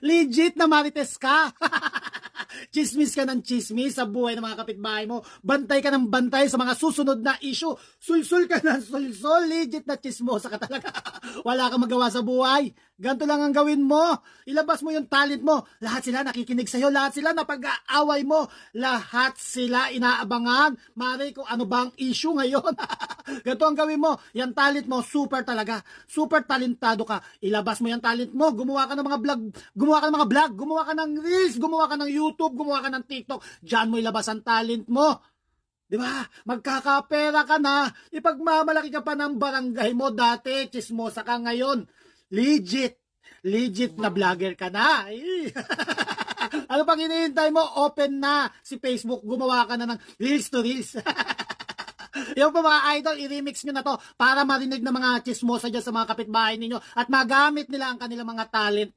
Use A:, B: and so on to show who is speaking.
A: Legit na marites ka. Chismis ka ng chismis sa buhay ng mga kapitbahay mo. Bantay ka ng bantay sa mga susunod na issue. Sulsul ka ng sulsul. Legit na chismosa ka talaga. Wala kang magawa sa buhay. Ganto lang ang gawin mo. Ilabas mo yung talent mo. Lahat sila nakikinig sa'yo. Lahat sila napag-aaway mo. Lahat sila inaabangan. Mari kung ano bang issue ngayon. Ganto ang gawin mo. Yan talent mo, super talaga. Super talentado ka. Ilabas mo yung talent mo. Gumawa ka ng mga vlog. Gumawa ka ng mga vlog. Gumawa ka ng reels. Gumawa ka ng YouTube. Gumawa ka ng TikTok. Diyan mo ilabas ang talent mo. Di ba? Magkakapera ka na. Ipagmamalaki ka pa ng barangay mo dati. Chismosa ka ngayon. Legit. Legit na vlogger ka na. Ano pang hinihintay mo? Open na si Facebook. Gumawa ka na ng reels to reels. Yung po mga idol, i-remix nyo na to para marinig ng mga chismosa dyan sa mga kapitbahay ninyo at magamit nila ang kanilang mga talent